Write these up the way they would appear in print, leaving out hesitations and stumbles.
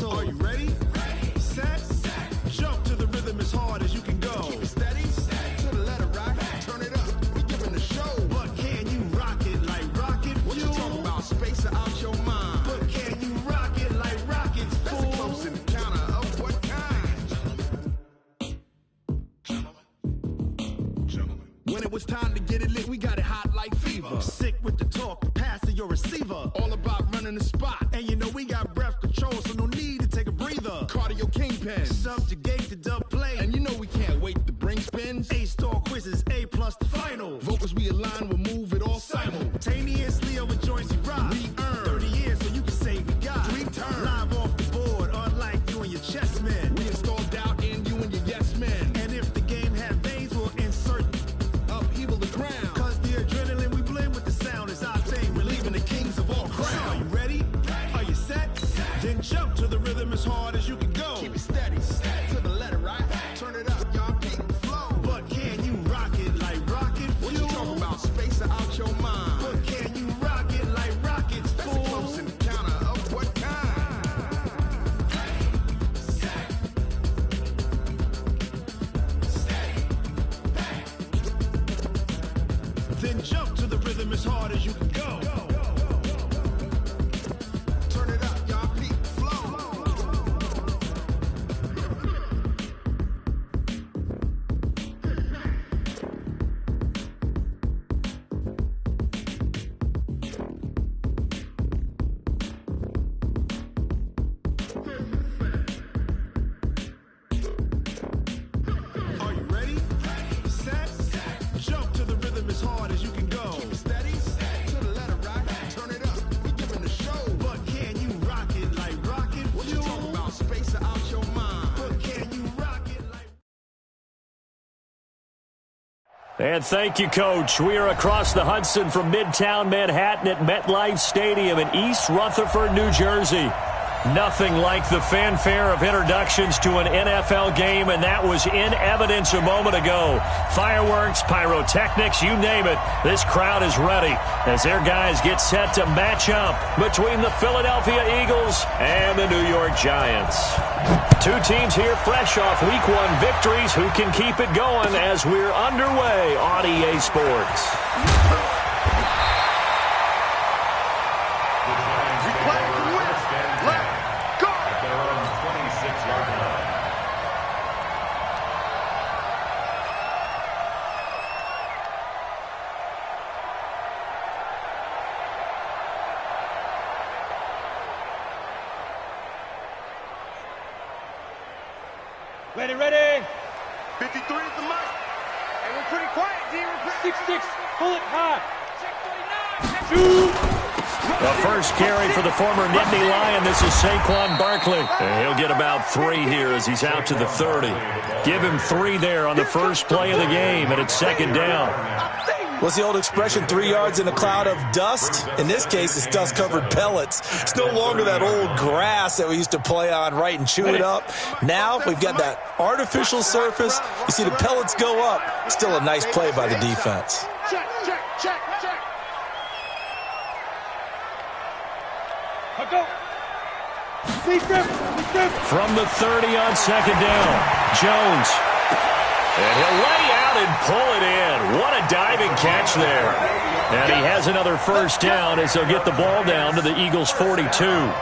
So are you ready? Set. Jump to the rhythm as hard as you can go. Keep it steady. To the letter right. Turn it up. We giving the show. But can you rock it like rocket fuel? What you talking about? Space or out your mind? But can you rock it like rockets, fool? That's a close encounter of what kind? Gentlemen. When it was time to get it lit, we got it hot like fever. Sick with the talk, pass to your receiver. All about running the spot. And you know we got breath control, so no need to take a breather. Cardio kingpin. Subjugate the dub play. And you know we can't wait to bring spins. A-star quizzes, A+ the final. Vocals we align, we'll move it all simultaneously over joints we rock. We earn 30 years, so you can say we got 3 turns. Live off the board, unlike you and your chess men. We install doubt in you and your yes men. And if the game had veins, we'll insert upheaval the ground. Cause the adrenaline we blend with the sound is our thing. We're leaving the kings of all crowns. So are you ready? Are you set? Then jump to the rhythm as hard as you can go. Keep it steady. To the letter right. Turn it up, y'all. Keep it flow. But can you rock it like rocket fuel? What you talking about? Space or out your mind? But can you rock it like rockets, fool? That's a close encounter of what kind? Then jump to the rhythm as hard as you can go. Turn it up, y'all. Peak flow. Are you ready? Set. Jump to the rhythm as hard as you can go. Keep it steady. To the letter right. Turn it up. We giving the show. But can you rock it like rocket fuel? What you talking about? Space or out your mind? But can you rock it like... And thank you, Coach. We are across the Hudson from Midtown Manhattan at MetLife Stadium in East Rutherford, New Jersey. Nothing like the fanfare of introductions to an NFL game, and that was in evidence a moment ago. Fireworks, pyrotechnics, you name it. This crowd is ready as their guys get set to match up between the Philadelphia Eagles and the New York Giants. Two teams here fresh off Week 1 victories. Who can keep it going as we're underway on EA Sports? Ready. 53 is the mark. And we're pretty quiet, D. We're 6-6. Pull it high. Check 49. Shoot. The first carry for the former Nittany Lion. This is Saquon Barkley. And he'll get about 3 here as he's out to the 30. Give him 3 there on the first play of the game, and it's second down. What's the old expression, 3 yards in a cloud of dust? In this case, it's dust-covered pellets. It's no longer that old grass that we used to play on, right, and chew it up. Now we've got that artificial surface. You see the pellets go up. Still a nice play by the defense. Check. Go. From the 30 on second down, Jones. And he'll lay out and pull it in. What a diving catch there. And he has another first down as he'll get the ball down to the Eagles' 42. Well,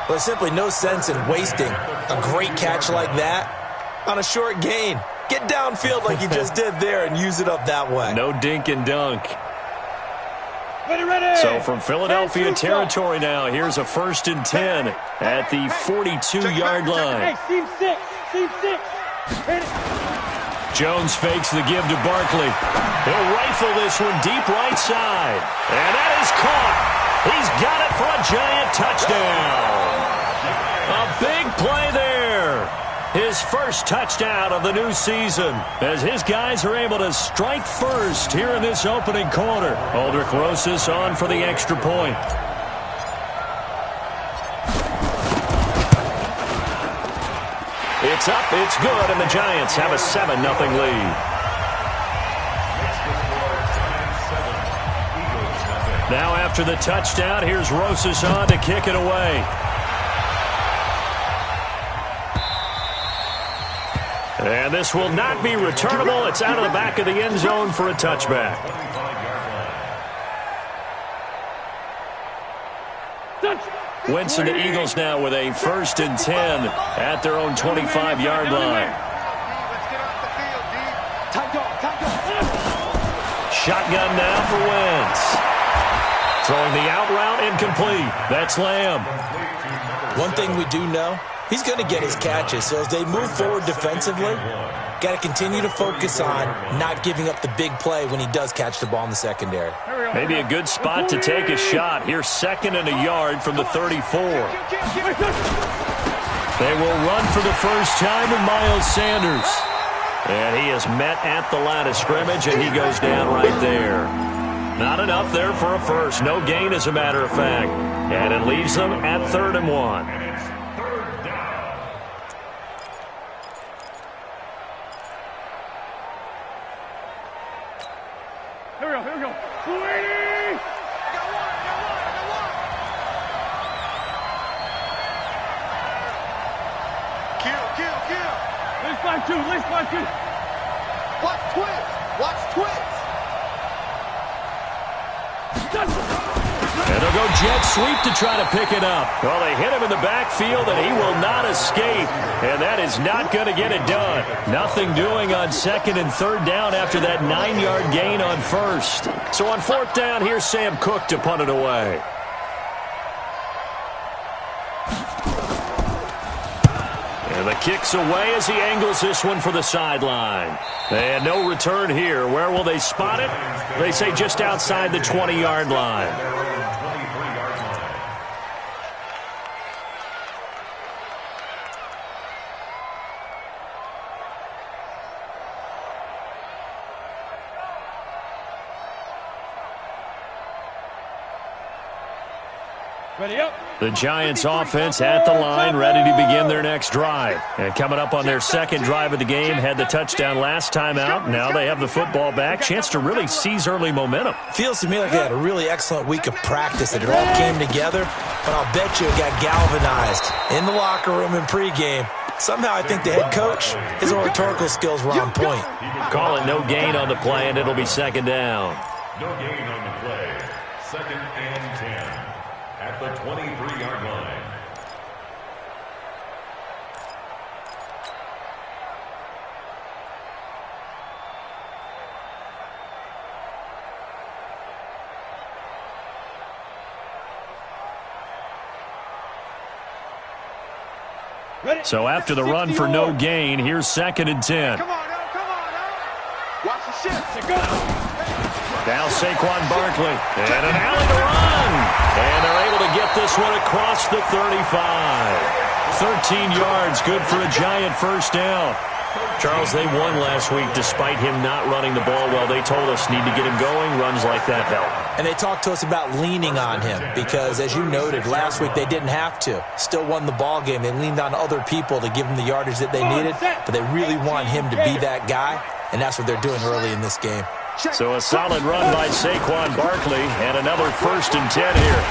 there's simply no sense in wasting a great catch like that on a short gain. Get downfield like you just did there and use it up that way. No dink and dunk. Ready. So from Philadelphia territory now, here's a 1st and 10 at the 42-yard line. Hey, seam 6. Jones fakes the give to Barkley. He'll rifle this one deep right side. And that is caught. He's got it for a Giant touchdown. A big play there. His first touchdown of the new season as his guys are able to strike first here in this opening quarter. Aldrich Rosas on for the extra point. It's up, it's good, and the Giants have a 7-0 lead. Now after the touchdown, here's Rosas on to kick it away. And this will not be returnable. It's out of the back of the end zone for a touchback. Wentz and the Eagles now with a 1st and 10 at their own 25-yard line. Shotgun now for Wentz. Throwing the out route incomplete. That's Lamb. One thing we do know, he's going to get his catches. So as they move forward defensively, got to continue to focus on not giving up the big play when he does catch the ball in the secondary. Maybe a good spot to take a shot. Here's 2nd and a yard from the 34. They will run for the first time with Miles Sanders. And he is met at the line of scrimmage, and he goes down right there. Not enough there for a first. No gain, as a matter of fact. And it leaves them at 3rd and 1. Here we go. Kill. Let's find two. Watch twins. And they'll go jet sweep to try to pick it up. Well, they hit him in the backfield, and he will not escape. And that is not going to get it done. Nothing doing on 2nd and 3rd down after that 9-yard gain on 1st. So on 4th down, here's Sam Cook to punt it away. And the kick's away as he angles this one for the sideline. And no return here. Where will they spot it? They say just outside the 20-yard line. Ready up. The Giants offense at the line, ready to begin their next drive. And coming up on their 2nd drive of the game, had the touchdown last time out. Now they have the football back. Chance to really seize early momentum. Feels to me like they had a really excellent week of practice, and it all came together. But I'll bet you it got galvanized in the locker room in pregame. Somehow I think the head coach, his oratorical skills were on point. Call it no gain on the play, and it'll be 2nd down. No gain on the play. 2nd and 10. At the 23-yard line. So after the run for no gain, here's 2nd and 10. Come on, now. Watch the shift. Go. Now Saquon Barkley. And an alley to run. And they're able to get this one across the 35. 13 yards, good for a Giant 1st down. Charles, they won last week despite him not running the ball well. They told us need to get him going. Runs like that help. And they talked to us about leaning on him because, as you noted, last week they didn't have to. Still won the ball game. They leaned on other people to give them the yardage that they needed, but they really want him to be that guy, and that's what they're doing early in this game. So a solid run by Saquon Barkley and another 1st and 10 here.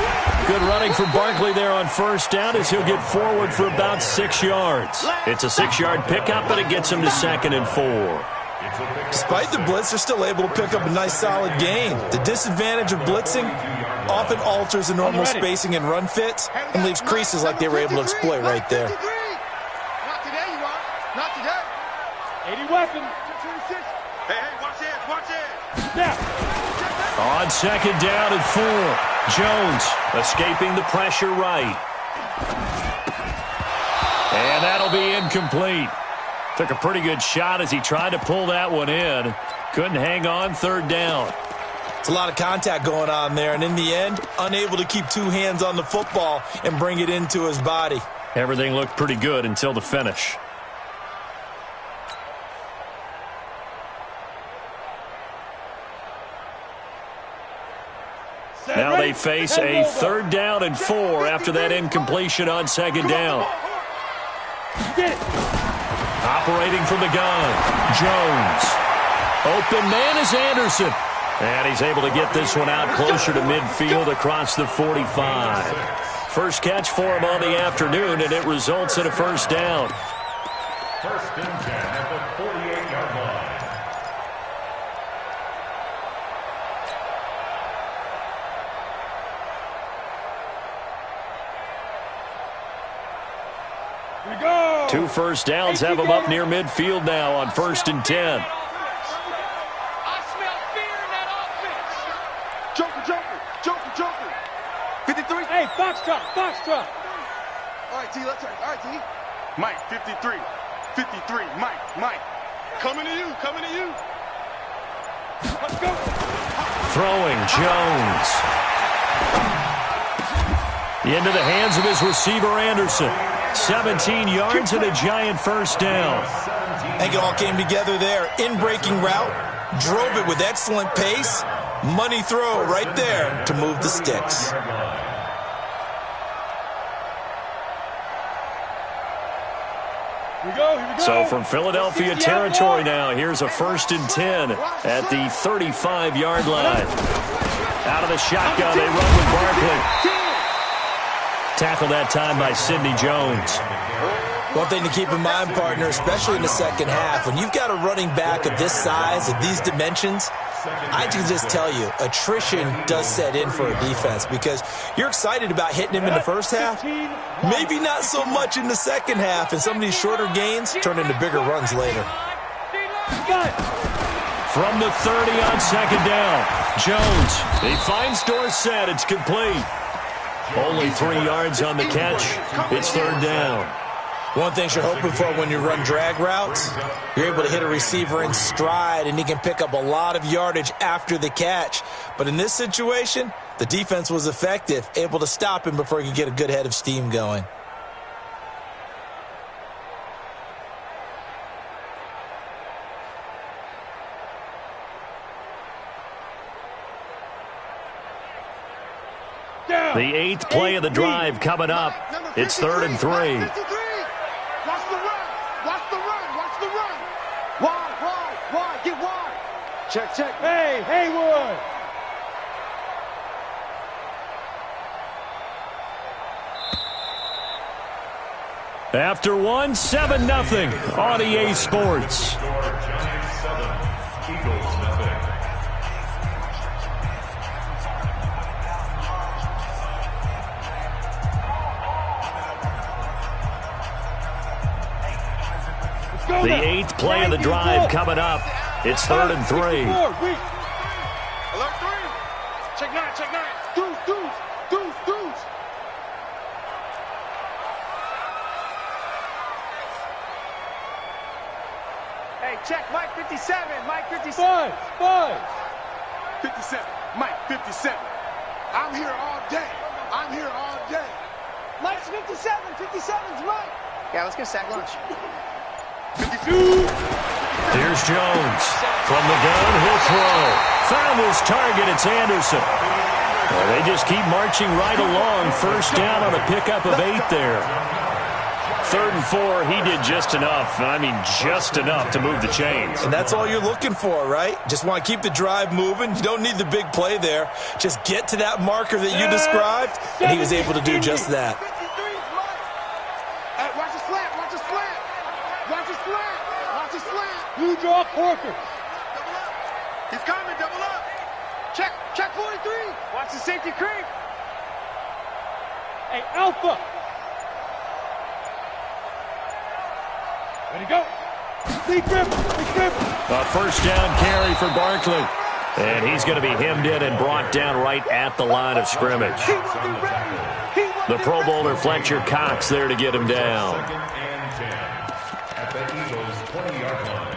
Good running for Barkley there on 1st down as he'll get forward for about 6 yards. It's a 6-yard pickup, but it gets him to 2nd and 4. Despite the blitz, they're still able to pick up a nice solid gain. The disadvantage of blitzing often alters the normal spacing and run fits and leaves creases like they were able to exploit right there. Not today, you are. Not today. 80 weapons. Hey, watch it. Now. On 2nd down and 4. Jones escaping the pressure right. And that'll be incomplete. Took a pretty good shot as he tried to pull that one in. Couldn't hang on 3rd down. It's a lot of contact going on there, and in the end, unable to keep 2 hands on the football and bring it into his body. Everything looked pretty good until the finish. Now they face a 3rd down and 4 after that incompletion on 2nd down. Operating from the gun, Jones. Open man is Anderson. And he's able to get this one out closer to midfield across the 45. First catch for him on the afternoon, and it results in a 1st down. First and 10 at the 48-yard line. Here we go. 2 first downs have them up near midfield now on 1st and 10. I smell fear in that offense. Joker. 53. Hey, Foxtrot. All right, T, let's turn. All right, T. Mike, 53. Mike. Coming to you. Let's go. Throwing, Jones. Into the hands of his receiver, Anderson. 17 yards and a giant first down. I think it all came together there. In-breaking route, drove it with excellent pace. Money throw right there to move the sticks. Here we go. So from Philadelphia territory now, here's a 1st and 10 at the 35-yard line. Out of the shotgun, they run with Barkley. Tackled that time by Sidney Jones. One thing to keep in mind, partner, especially in the second half, when you've got a running back of this size, of these dimensions, I can just tell you, attrition does set in for a defense because you're excited about hitting him in the first half. Maybe not so much in the second half, and some of these shorter gains turn into bigger runs later. From the 30 on 2nd down, Jones. He finds Dorsett. It's complete. Only 3 yards on the catch. It's 3rd down. One thing you're hoping for when you run drag routes, you're able to hit a receiver in stride, and he can pick up a lot of yardage after the catch. But in this situation, the defense was effective, able to stop him before he could get a good head of steam going. The 8th play of the drive coming up. It's 3rd and 3. Watch the run. Wide. Get wide. Check. Hey, Haywood. After 1, 7-0 on EA Sports. Giants 7, Eagles nothing. The 8th play of the drive coming up. It's 3rd and 3. Alert 3. Check 9. Deuce. Hey, check Mike 57. 5. 57. Mike 57. I'm here all day. Mike's 57. 57's Mike. Yeah, let's get sack lunch. 52. Here's Jones. From the gun, he'll throw. Found his target. It's Anderson. Well, they just keep marching right along. First down on a pickup of 8 there. 3rd and 4, he did just enough. I mean, just enough to move the chains. And that's all you're looking for, right? Just want to keep the drive moving. You don't need the big play there. Just get to that marker that you described, and he was able to do just that. Hey, watch the slant. You draw Corker. He's coming, double up. Check 43. Watch the safety creep. Hey, Alpha. Ready to go. Big grip. A first down carry for Barkley. And he's going to be hemmed in and brought down right at the line of scrimmage. The Pro Bowler Fletcher Cox there to get him down. 2nd and 10 at the Eagles' 20-yard line.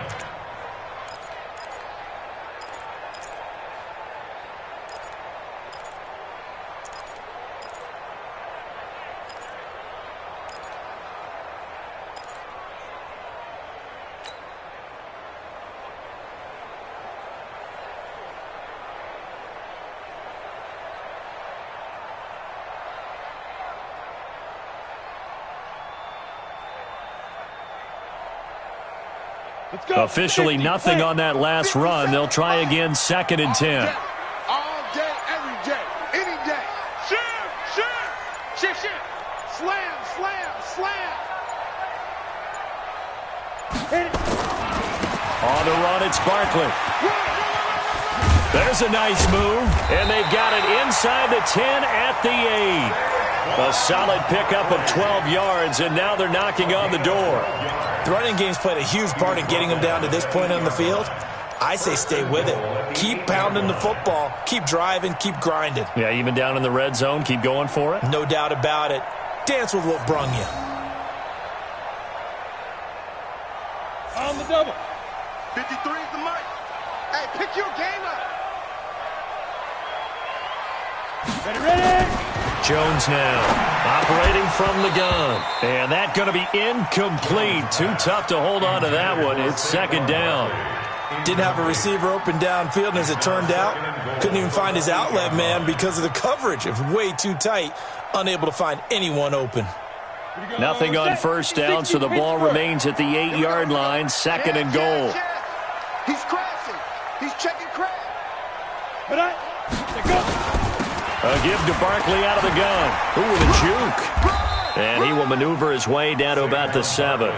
Officially nothing on that last run. They'll try again, 2nd and 10. All day, every day, any day. Shift. Slam. On the run, it's Barkley. There's a nice move, and they've got it inside the 10 at the 8. A solid pickup of 12 yards, and now they're knocking on the door. The running game's played a huge part in getting them down to this point on the field. I say stay with it. Keep pounding the football. Keep driving. Keep grinding. Yeah, even down in the red zone, keep going for it. No doubt about it. Dance with what brung you. On the double. 53 is the mic. Hey, pick your game up. Ready. Jones now operating from the gun. And that's going to be incomplete. Too tough to hold on to that one. It's second down. Didn't have a receiver open downfield, and as it turned out, couldn't even find his outlet man because of the coverage. It was way too tight, unable to find anyone open. Nothing on first down, so the ball remains at the 8-yard line, second and goal. He's crashing. He's checking crash. A give to Barkley out of the gun. Ooh, with a juke. And he will maneuver his way down to about the 7.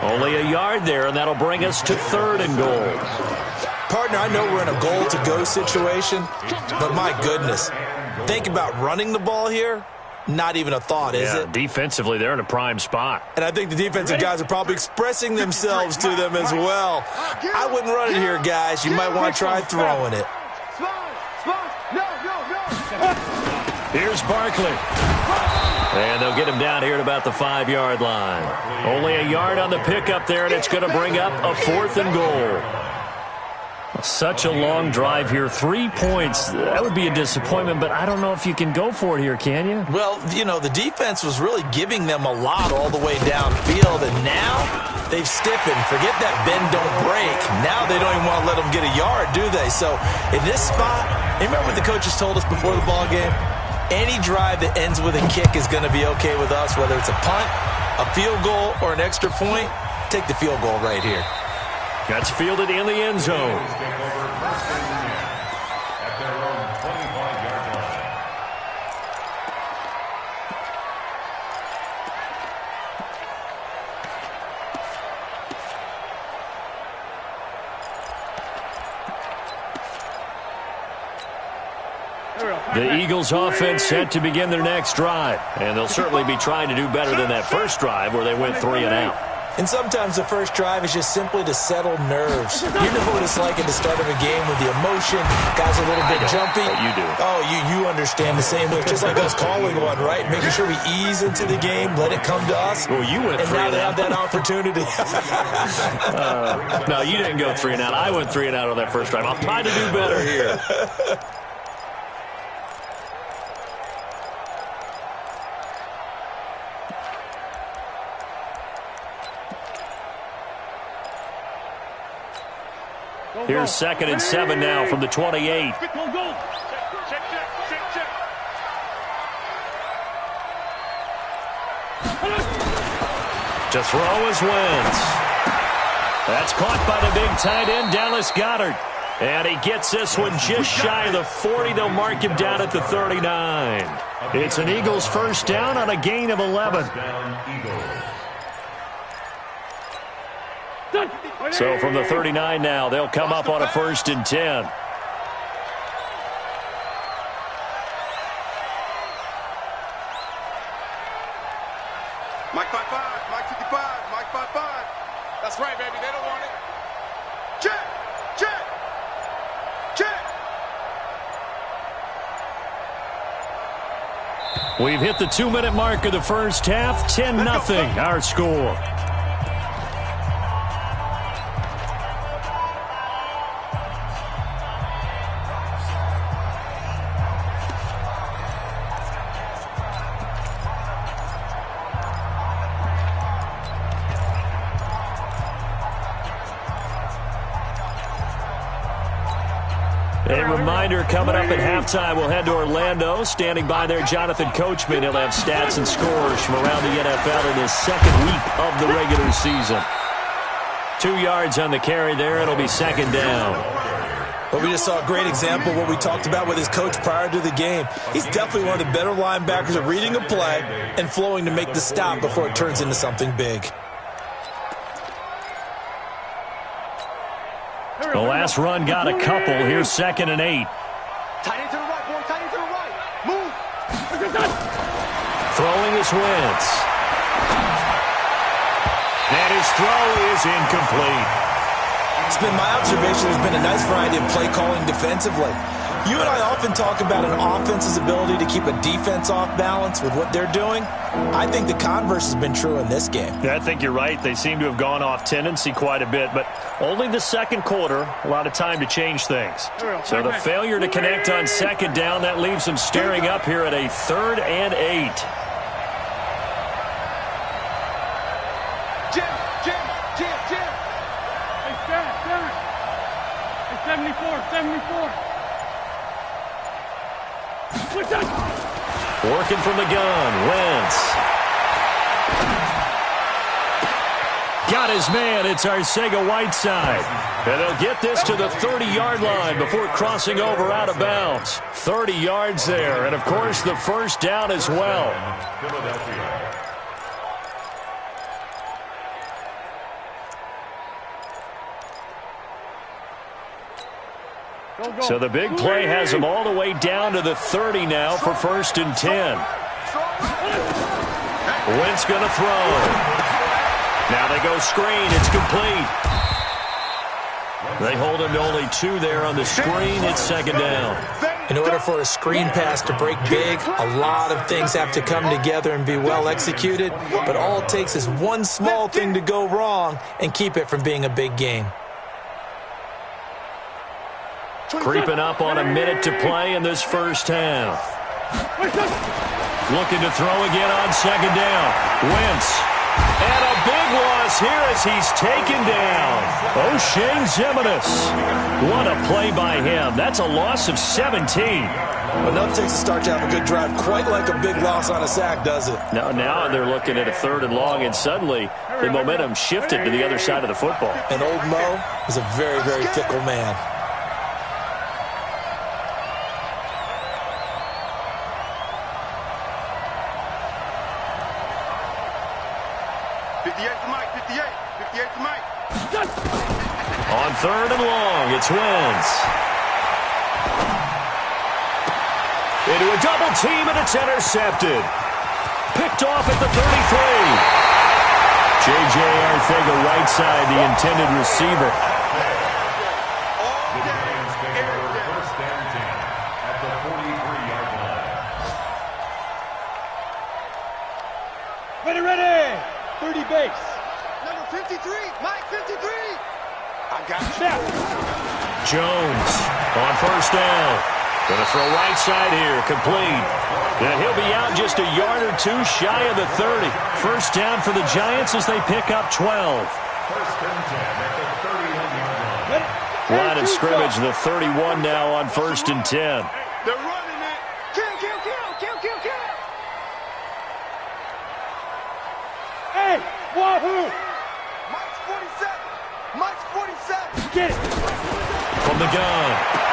Only a yard there, and that'll bring us to third and goal. Partner, I know we're in a goal-to-go situation, but my goodness, think about running the ball here. Not even a thought, is it? Defensively, they're in a prime spot. And I think the defensive guys are probably expressing themselves to them as well. I wouldn't run it here, guys. You might want to try throwing it. Here's Barkley. And they'll get him down here at about the 5-yard line. Only a yard on the pickup there, and it's going to bring up a fourth and goal. Such a long drive here. 3 points. That would be a disappointment, but I don't know if you can go for it here, can you? Well, you know, the defense was really giving them a lot all the way downfield, and now they've stiffened. Forget that bend, don't break. Now they don't even want to let them get a yard, do they? So in this spot, remember what the coaches told us before the ball game? Any drive that ends with a kick is going to be okay with us, whether it's a punt, a field goal, or an extra point. Take the field goal right here. That's fielded in the end zone. At their own 25-yard line. The Eagles offense set to begin their next drive. And they'll certainly be trying to do better than that first drive where they went 3 and out. And sometimes the first drive is just simply to settle nerves. You know what it's like at the start of a game with the emotion, guys a little bit jumpy. But you do. Oh, you understand the same way. Just like us calling one, right? Making sure we ease into the game, let it come to us. Well, you went 3 and out. And now they have that opportunity. No, you didn't go 3 and out. I went 3 and out on that first drive. I'll try to do better here. Here's 2nd and 7 now from the 28. Check. To throw is Wentz. That's caught by the big tight end, Dallas Goedert. And he gets this one just shy of the 40. They'll mark him down at the 39. It's an Eagles first down on a gain of 11. So from the 39 now, they'll come up on a 1st and 10. Mike 5-5, Mike 55, Mike 5-5. That's right, baby. They don't want it. Check. We've hit the 2-minute mark of the first half. 10-0 our score. A reminder, coming up at halftime, we'll head to Orlando. Standing by there, Jonathan Coachman. He'll have stats and scores from around the NFL in his 2nd week of the regular season. 2 yards on the carry there. It'll be 2nd down. Well, we just saw a great example of what we talked about with his coach prior to the game. He's definitely one of the better linebackers at reading a play and flowing to make the stop before it turns into something big. The last run got a couple. Here's 2nd and 8. Tight end to the right, boy. Tight end to the right. Move. Throwing is Wentz. And his throw is incomplete. It's been my observation there's been a nice variety of play calling defensively. You and I often talk about an offense's ability to keep a defense off balance with what they're doing. I think the converse has been true in this game. Yeah, I think you're right. They seem to have gone off tendency quite a bit, but only the second quarter, a lot of time to change things. So the failure to connect on 2nd down, that leaves them staring up here at a 3rd and 8. Jim. Hey, Stan. Hey, 74. Working from the gun, Wentz. Got his man, it's Arcega-Whiteside. And they'll get this to the 30-yard line before crossing over out of bounds. 30 yards there, and of course the first down as well. So the big play has them all the way down to the 30 now for 1st and 10. Wentz going to throw. Now they go screen. It's complete. They hold him to only 2 there on the screen. It's 2nd down. In order for a screen pass to break big, a lot of things have to come together and be well executed. But all it takes is one small thing to go wrong and keep it from being a big game. Creeping up on a minute to play in this first half. Looking to throw again on 2nd down. Wentz. And a big loss here as he's taken down. O'Shane Ximines. What a play by him. That's a loss of 17. Enough takes a start to have a good drive. Quite like a big loss on a sack, does it? Now they're looking at a 3rd and long, and suddenly the momentum shifted to the other side of the football. And old Mo is a very, very fickle man. On 3rd and long, it's Wentz. Into a double team, and it's intercepted. Picked off at the 33. J.J. Arcega-Whiteside, the intended receiver. First and 10 at the 43-yard line. Ready. 30 base. Number 53. Mike, 53. I got you. Snap. Jones on 1st down. Going to throw right side here, complete. And he'll be out just a yard or 2 shy of the 30. First down for the Giants as they pick up 12. First and 10 at the 31-yard line. Line of scrimmage, the 31 now on 1st and 10. They're running it. Kill. Hey, Wahoo! Mike's 47. Get it. From the gun,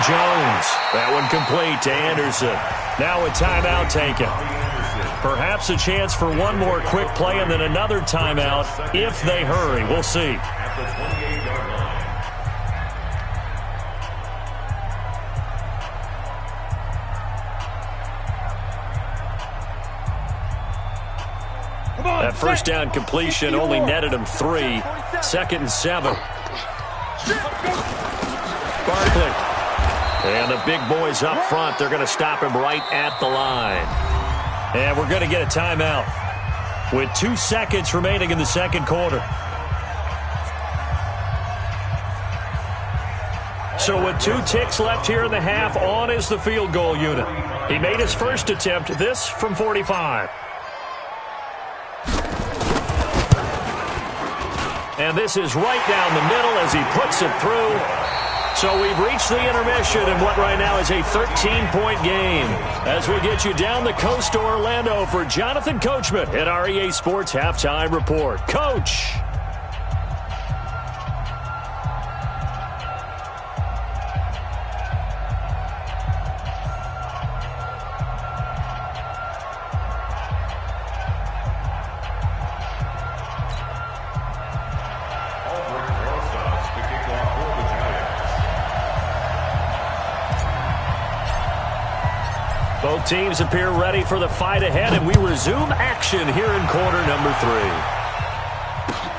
Jones. That one complete to Anderson. Now a timeout taken. Perhaps a chance for one more quick play and then another timeout if they hurry. We'll see. At the 28-yard line. That first down completion only netted him 3. 2nd and 7. Barkley. And the big boys up front, they're going to stop him right at the line. And we're going to get a timeout with 2 seconds remaining in the second quarter. So with 2 ticks left here in the half, on is the field goal unit. He made his first attempt, this from 45. And this is right down the middle as he puts it through. So we've reached the intermission in what right now is a 13-point game. As we get you down the coast to Orlando for Jonathan Coachman at our EA Sports Halftime Report. Coach. Both teams appear ready for the fight ahead, and we resume action here in quarter number 3.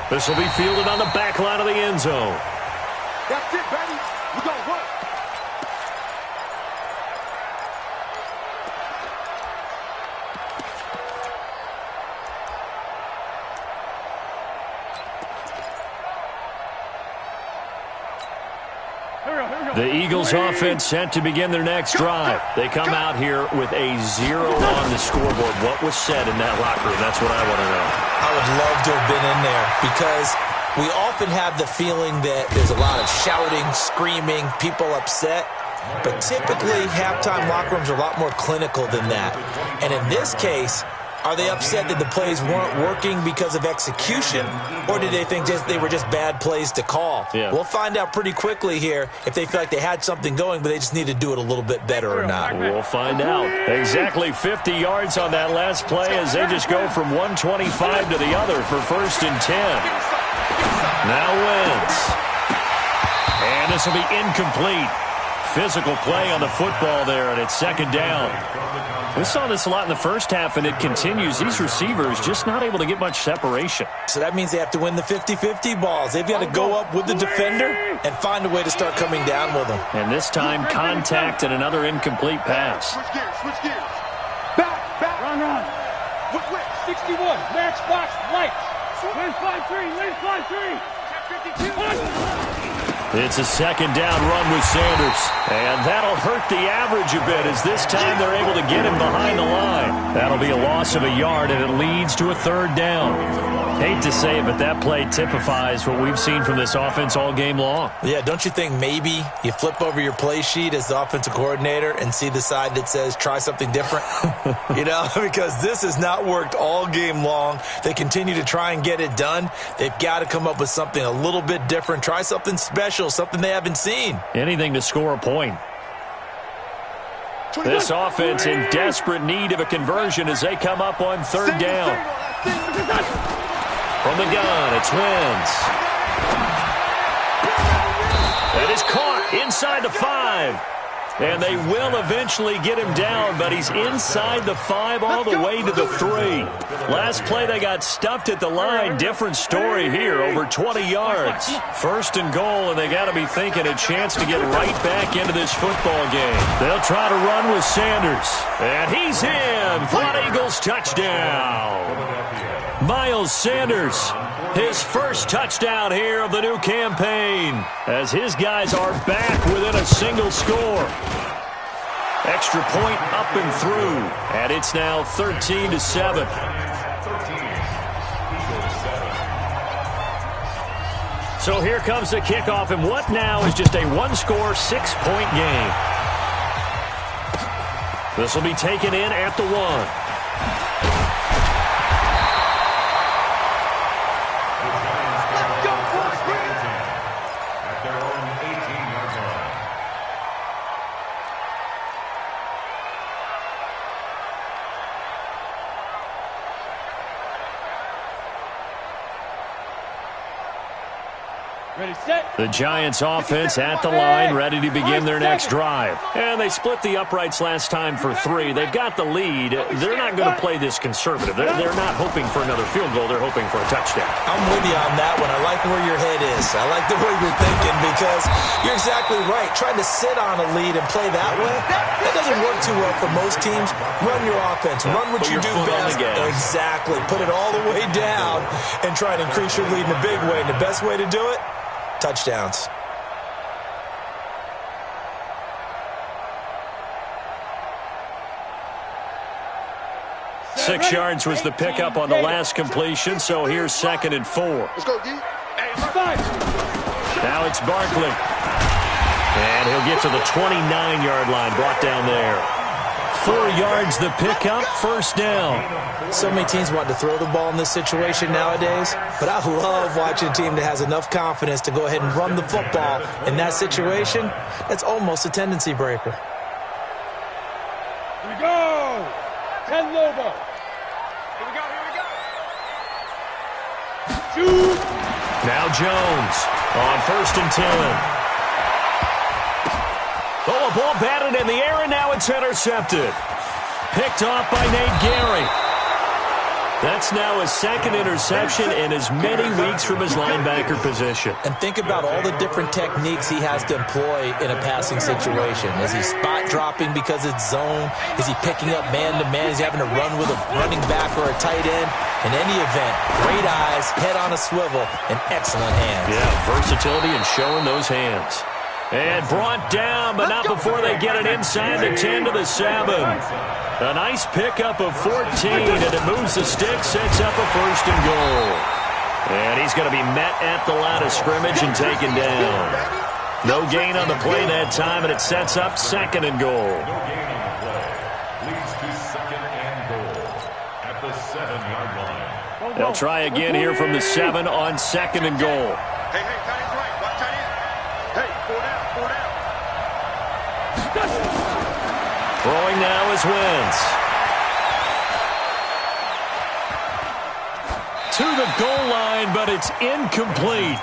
This will be fielded on the back line of the end zone. That's it, baby. We're going to work. The Eagles offense set to begin their next drive. They come out here with a 0 on the scoreboard. What was said in that locker room? That's what I want to know. I would love to have been in there because we often have the feeling that there's a lot of shouting, screaming, people upset. But typically, halftime locker rooms are a lot more clinical than that. And in this case, are they upset that the plays weren't working because of execution, or did they think they were just bad plays to call? Yeah. We'll find out pretty quickly here if they feel like they had something going, but they just need to do it a little bit better or not. We'll find out. Exactly 50 yards on that last play as they just go from 125 to the other for 1st and 10. Now Wentz. And this will be incomplete. Physical play on the football there, and it's 2nd down. We saw this a lot in the first half, and it continues. These receivers just not able to get much separation. So that means they have to win the 50-50 balls. They've got to go up with the defender and find a way to start coming down with them. And this time, contact and another incomplete pass. Switch gears, switch gears. Back. Run. 61. Max box, lights. Lane 5-3. Lane 5-3. 52. It's a 2nd down run with Sanders. And that'll hurt the average a bit as this time they're able to get him behind the line. That'll be a loss of a yard, and it leads to a 3rd down. Hate to say it, but that play typifies what we've seen from this offense all game long. Yeah, don't you think maybe you flip over your play sheet as the offensive coordinator and see the side that says try something different? Because this has not worked all game long. They continue to try and get it done. They've got to come up with something a little bit different. Try something special, something they haven't seen. Anything to score a point. This offense in desperate need of a conversion as they come up on 3rd down. From the gun, it's Wentz. That is caught inside the 5. And they will eventually get him down, but he's inside the 5 all the way to the 3. Last play, they got stuffed at the line. Different story here, over 20 yards. 1st and goal, and they got to be thinking a chance to get right back into this football game. They'll try to run with Sanders. And he's in for an Eagles touchdown. Miles Sanders, his first touchdown here of the new campaign, as his guys are back within a single score. Extra point up and through, and it's now 13-7. So here comes the kickoff, and what now is just a one-score, 6-point game. This will be taken in at the 1. Ready, set. The Giants offense at the line, ready to begin their next drive. And they split the uprights last time for 3. They've got the lead. They're not going to play this conservative. They're not hoping for another field goal. They're hoping for a touchdown. I'm with you on that one. I like where your head is. I like the way you're thinking because you're exactly right. Trying to sit on a lead and play that way, that doesn't work too well for most teams. Run your offense. Run what you do best. Exactly. Put it all the way down and try and increase your lead in a big way. And the best way to do it, touchdowns. Six yards was the pickup on the last completion, so here's 2nd and 4. Let's go, D. Now it's Barkley. And he'll get to the 29-yard line, brought down there. 4 yards the pickup, 1st down. So many teams want to throw the ball in this situation nowadays, but I love watching a team that has enough confidence to go ahead and run the football in that situation. That's almost a tendency breaker. Here we go. 10 Lobo. Here we go. Shoot. Now Jones on 1st and 10. Oh, a ball batted in the air, and now it's intercepted. picked off by Nate Gary. That's now his second interception in as many weeks from his linebacker position. And think about all the different techniques he has to employ in a passing situation. Is he spot dropping because it's zone? Is he picking up man-to-man? Is he having to run with a running back or a tight end? In any event, great eyes, head on a swivel, and excellent hands. Yeah, versatility and showing those hands. And brought down, but not before they get it inside the 10 to the 7. A nice pickup of 14, and it moves the stick, sets up a 1st and goal. And he's going to be met at the line of scrimmage and taken down. No gain on the play that time, and it sets up 2nd and goal. No gain on the play. Leads to 2nd and goal at the 7-yard line. They'll try again here from the 7 on 2nd and goal. Hey, tight end's right. Watch tight end. Hey, 4 down. Throwing now is Wentz. To the goal line, but it's incomplete.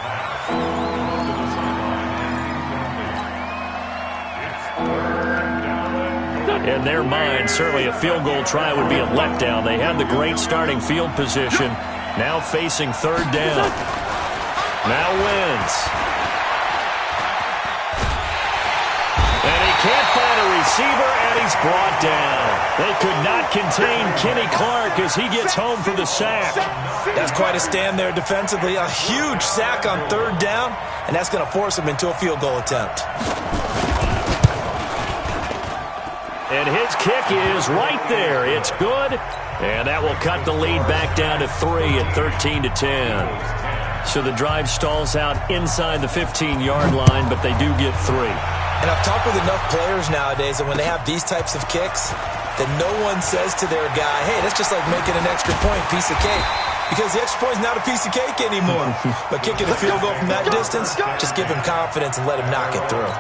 In their mind, certainly a field goal try would be a letdown. They had the great starting field position. Now facing 3rd down. Now Wentz. And he can't find a receiver, and he's brought down. They could not contain Kenny Clark as he gets home for the sack. That's quite a stand there defensively. A huge sack on 3rd down, and that's going to force him into a field goal attempt. And his kick is right there. It's good, and that will cut the lead back down to 3 at 13-10. So the drive stalls out inside the 15-yard line, but they do get 3. And I've talked with enough players nowadays that when they have these types of kicks, that no one says to their guy, hey, that's just like making an extra point, piece of cake. Because the extra point is not a piece of cake anymore. But kicking a field goal from that distance, just give him confidence and let him knock it through.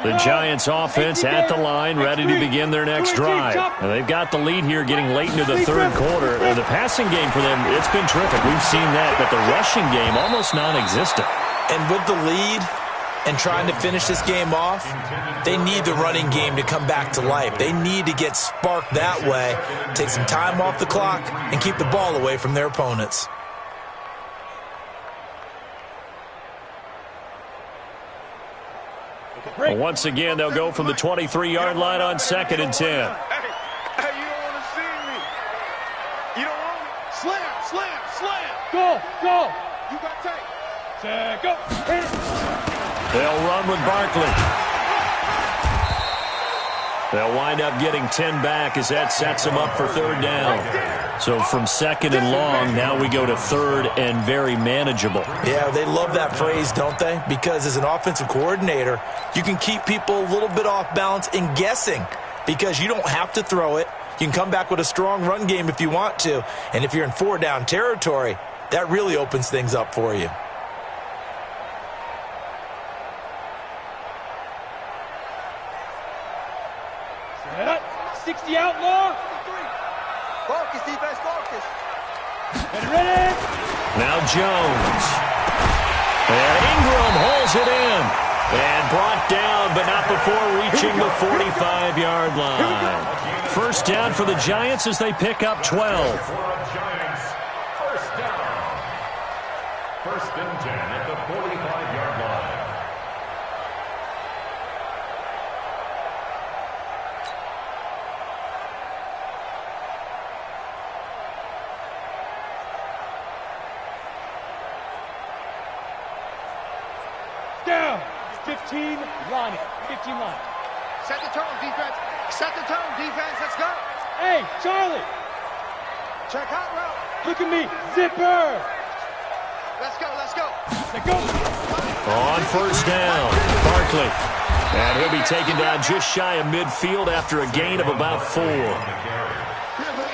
The Giants offense at the line, ready to begin their next drive. And they've got the lead here getting late into the 3rd quarter. And the passing game for them, it's been terrific. We've seen that, but the rushing game almost non-existent. And with the lead and trying to finish this game off, they need the running game to come back to life. They need to get sparked that way, take some time off the clock, and keep the ball away from their opponents. Well, once again, they'll go from the 23-yard line on 2nd and 10. Hey, you don't want to see me. You don't want me. Slam. Go. You got tape. Set, go. They'll run with Barkley. They'll wind up getting 10 back as that sets them up for 3rd down. So from 2nd and long, now we go to 3rd and very manageable. Yeah, they love that phrase, don't they? Because as an offensive coordinator, you can keep people a little bit off balance and guessing because you don't have to throw it. You can come back with a strong run game if you want to. And if you're in 4-down territory, that really opens things up for you. Set. 60 outlaw. Focus, defense, focus. Ready. Now Jones. And Ingram holds it in. And brought down, but not before reaching the 45-yard line. 1st down for the Giants as they pick up 12. Giants, 1st down. 1st and 10 at the 45-yard line. Down. 15 line. 15 line. Set the tone, defense. Set the tone, defense. Let's go. Hey, Charlie. Check out route. Look at me. Zipper. Let's go. Let's go. On 1st down, Barkley. And he'll be taken down just shy of midfield after a gain of about 4.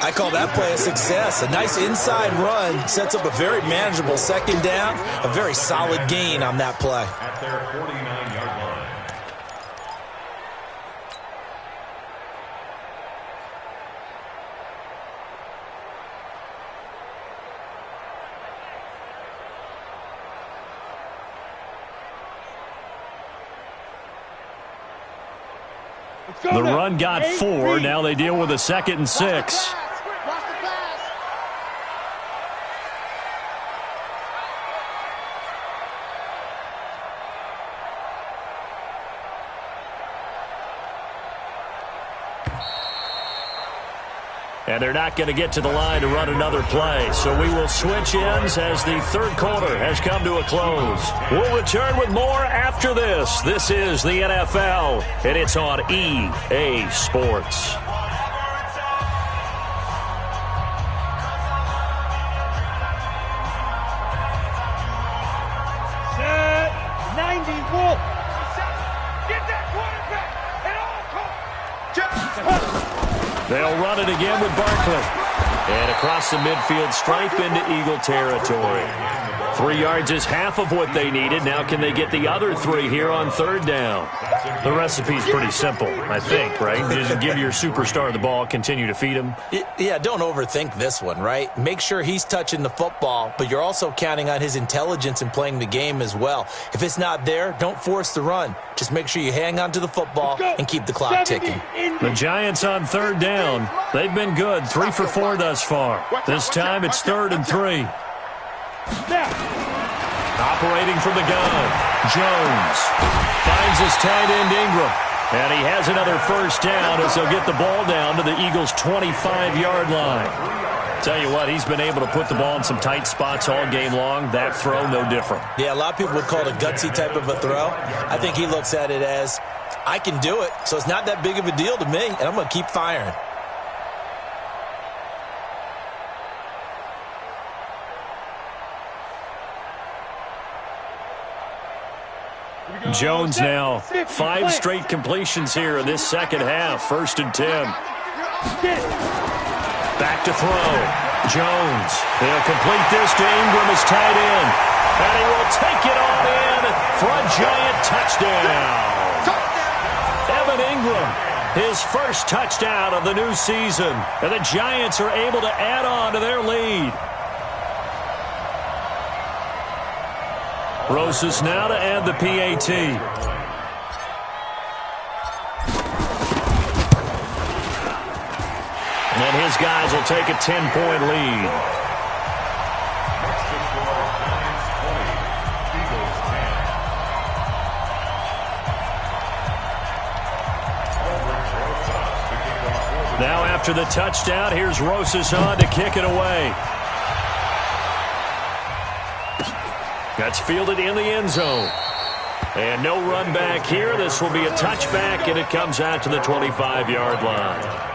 I call that play a success. A nice inside run sets up a very manageable 2nd down. A very solid gain on that play. At their 49-yard line. The run got 4. Now they deal with a 2nd and 6. And they're not going to get to the line to run another play. So we will switch ends as the third quarter has come to a close. We'll return with more after this. This is the NFL, and it's on EA Sports. Set 90 Wolf. Get that quarterback at all costs. They'll run it again with Barkley. And across the midfield stripe into Eagle territory. 3 yards is half of what they needed. Now can they get the other 3 here on third down? The recipe's pretty simple, I think, right? Just give your superstar the ball, continue to feed him. Yeah, don't overthink this one, right? Make sure he's touching the football, but you're also counting on his intelligence in playing the game as well. If it's not there, don't force the run. Just make sure you hang on to the football and keep the clock ticking. The Giants on third down. They've been good, 3 for 4 thus far. This time it's 3rd and 3. Operating from the gun, Jones finds his tight end Ingram. And he has another first down as they'll get the ball down to the Eagles' 25-yard line. Tell you what, he's been able to put the ball in some tight spots all game long. That throw, no different. Yeah, a lot of people would call it a gutsy type of a throw. I think he looks at it as, I can do it, so it's not that big of a deal to me, and I'm going to keep firing. Jones now 5 straight completions here in this second half. 1st and 10. Back to throw. Jones. He'll complete this to Ingram as tight end. And he will take it on in for a Giant touchdown. Evan Ingram, his first touchdown of the new season. And the Giants are able to add on to their lead. Rosas now to add the PAT. And his guys will take a 10-point lead. Now after the touchdown, here's Rosas on to kick it away. That's fielded in the end zone. And no run back here. This will be a touchback, and it comes out to the 25-yard line.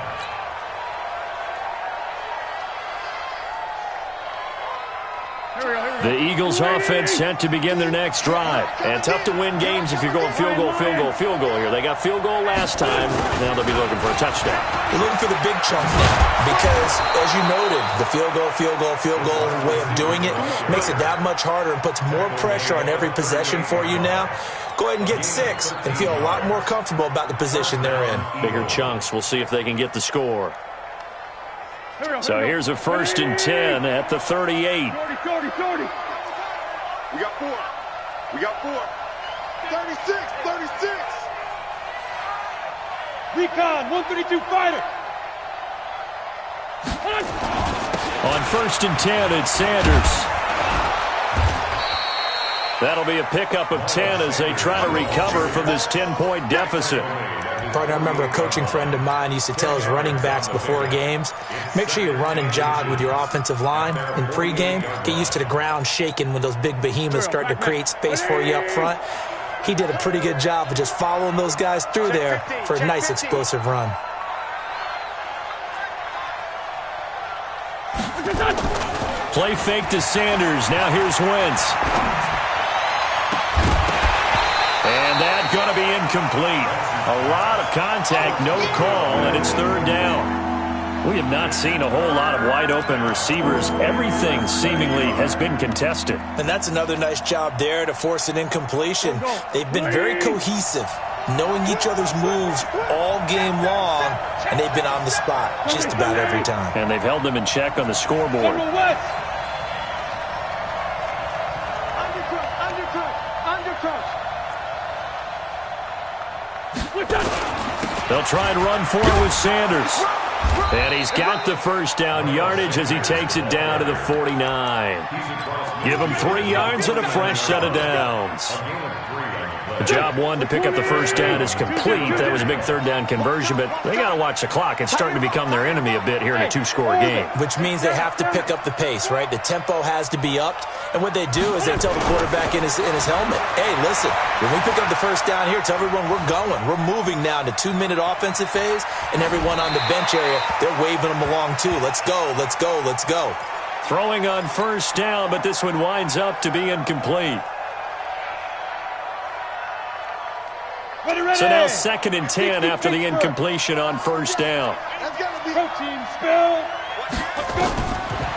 The Eagles offense set to begin their next drive. And tough to win games if you're going field goal, field goal, field goal here. They got field goal last time. Now they'll be looking for a touchdown. They're looking for the big chunk now because, as you noted, the field goal, field goal, field goal way of doing it makes it that much harder and puts more pressure on every possession for you now. Go ahead and get 6 and feel a lot more comfortable about the position they're in. Bigger chunks. We'll see if they can get the score. So here's a 1st and 10 at the 38. 40. We got 4. We got 4. 36. Recon, 132 fighter. On 1st and 10, it's Sanders. That'll be a pickup of 10 as they try to recover from this 10-point deficit. Partner, I remember a coaching friend of mine used to tell his running backs before games, make sure you run and jog with your offensive line in pregame. Get used to the ground shaking when those big behemoths start to create space for you up front. He did a pretty good job of just following those guys through there for a nice explosive run. Play fake to Sanders. Now here's Wentz. And that's going to be incomplete. A lot of contact, no call, and it's 3rd down. We have not seen a whole lot of wide-open receivers. Everything seemingly has been contested. And that's another nice job there to force an incompletion. They've been very cohesive, knowing each other's moves all game long, and they've been on the spot just about every time. And they've held them in check on the scoreboard. They'll try and run for it with Sanders. And he's got the first down yardage as he takes it down to the 49. Give him 3 yards and a fresh set of downs. The job one to pick up the first down is complete. That was a big third down conversion, but they got to watch the clock. It's starting to become their enemy a bit here in a 2-score game. Which means they have to pick up the pace, right? The tempo has to be upped. And what they do is they tell the quarterback in his helmet, hey, listen, when we pick up the first down here, tell everyone we're going. We're moving now to 2-minute offensive phase, and everyone on the bench area, they're waving them along too. Let's go, let's go, let's go. Throwing on first down, but this one winds up to be incomplete. So now 2nd and 10 after the incompletion on first down.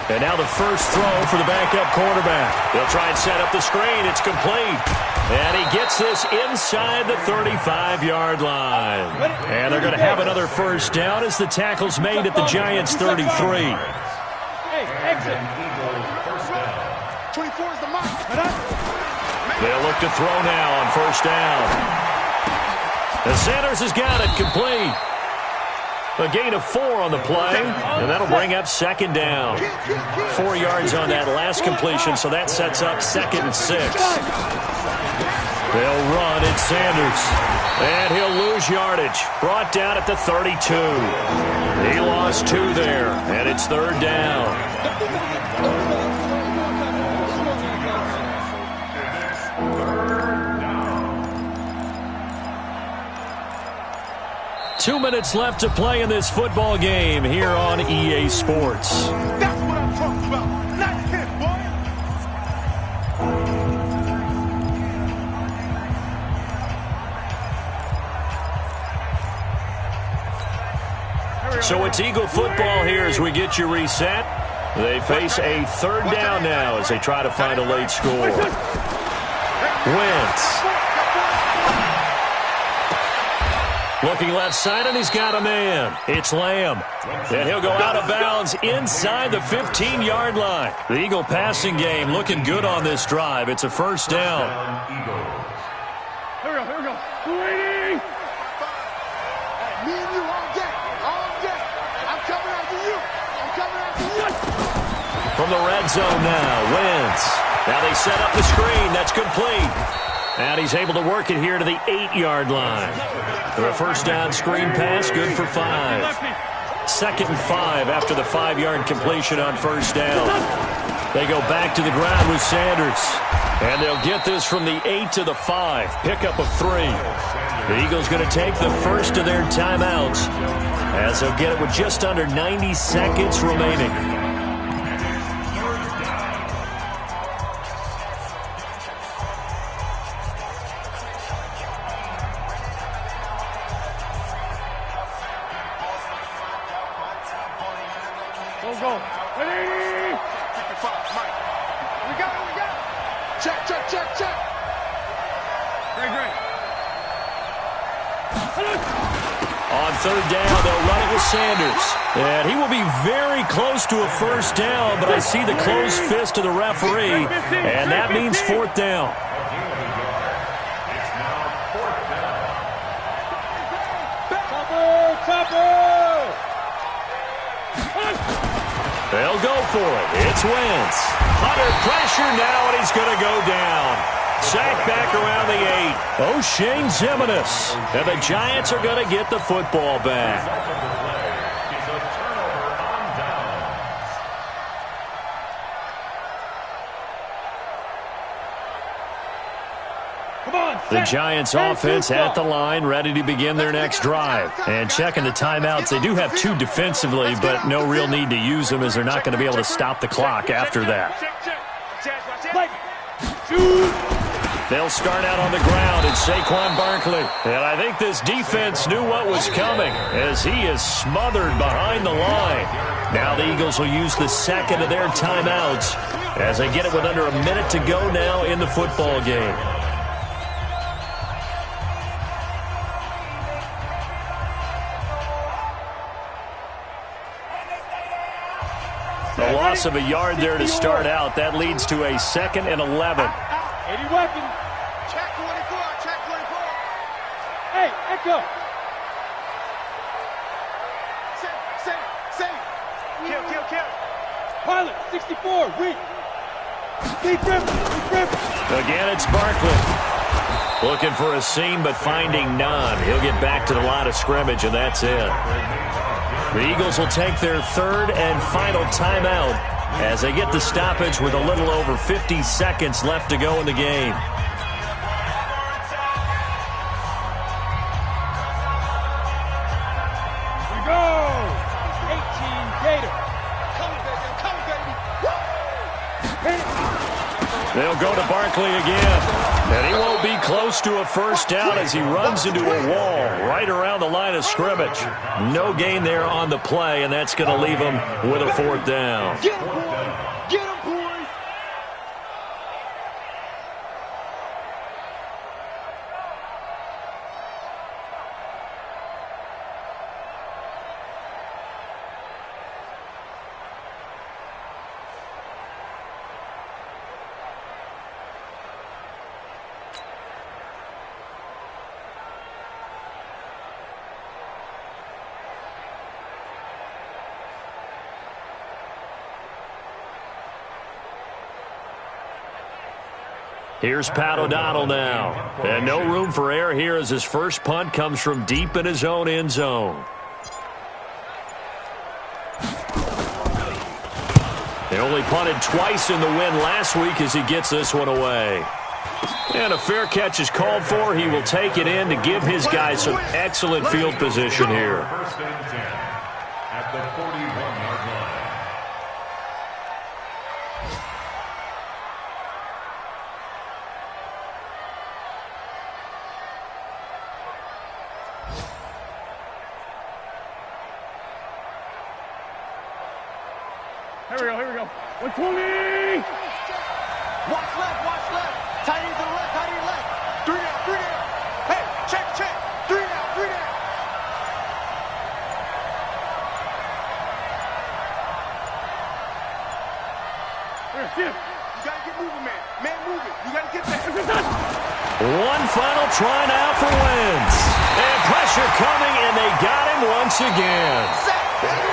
And now the first throw for the backup quarterback. They'll try and set up the screen. It's complete. And he gets this inside the 35-yard line. And they're going to have another first down as the tackle's made at the Giants' 33. Hey, exit. 24 is the mark. They'll look to throw now on first down. And Sanders has got it complete. A gain of 4 on the play, and that'll bring up 2nd down. 4 yards on that last completion, so that sets up 2nd and 6. They'll run. It's Sanders. And he'll lose yardage. Brought down at the 32. He lost 2 there, and it's 3rd down. 2 minutes left to play in this football game here on EA Sports. That's what I'm talking about. Nice hit, boy. So it's Eagle football here as we get you reset. They face a 3rd down now as they try to find a late score. Wentz. Looking left side, and he's got a man. It's Lamb. And he'll go out of bounds inside the 15-yard line. The Eagle passing game looking good on this drive. It's a first down. Here we go. Waiting. Me and you all day. I'm coming after you. From the red zone now, Wentz. Now they set up the screen. That's complete. And he's able to work it here to the 8-yard line. For a first down screen pass, good for 5. 2nd and 5 after the 5-yard completion on first down. They go back to the ground with Sanders. And they'll get this from the 8 to the 5. Pickup of 3. The Eagles going to take the first of their timeouts as they'll get it with just under 90 seconds remaining. Go. Ready? Mike. We got it. Check. Great. On 3rd down, they'll run it with Sanders. And he will be very close to a first down, but I see the closed fist of the referee, and that means 4th down. Topper! They'll go for it. It's Wentz. Under pressure now, and he's going to go down. Sacked back around the 8. O'Shane Zimenez. And the Giants are going to get the football back. The Giants offense at the line, ready to begin their next drive. And checking the timeouts, they do have 2 defensively, but no real need to use them as they're not going to be able to stop the clock after that. They'll start out on the ground. It's Saquon Barkley. And I think this defense knew what was coming as he is smothered behind the line. Now the Eagles will use the 2nd of their timeouts as they get it with under a minute to go now in the football game. A loss of a yard there to start out. That leads to a 2nd and 11. 80 weapon. Check 24. Hey, Echo. Kill. Pilot, 64, weak. Deep rip. Again, it's Barkley. Looking for a seam, but finding none. He'll get back to the line of scrimmage, and that's it. The Eagles will take their third and final timeout as they get the stoppage with a little over 50 seconds left to go in the game. We go! 18 Gator. Come, baby. Woo! They'll go to Barkley again. And he won't be close to a first down as he runs into a wall right around the line of scrimmage. No gain there on the play, and that's going to leave him with a fourth down. Get him, boys! Get him, boys! Here's Pat O'Donnell now. And no room for error here as his first punt comes from deep in his own end zone. They only punted twice in the win last week as he gets this one away. And a fair catch is called for. He will take it in to give his guys some excellent field position here. First and 10 at the 41-yard line. Here we go. 120! Watch left. Tight end to the left. 3 down. Hey, check. 3 down. Here. You gotta get moving, man. Man moving. You gotta get that. One final try now for Wentz. And pressure coming, and they got him once again. Sack, baby.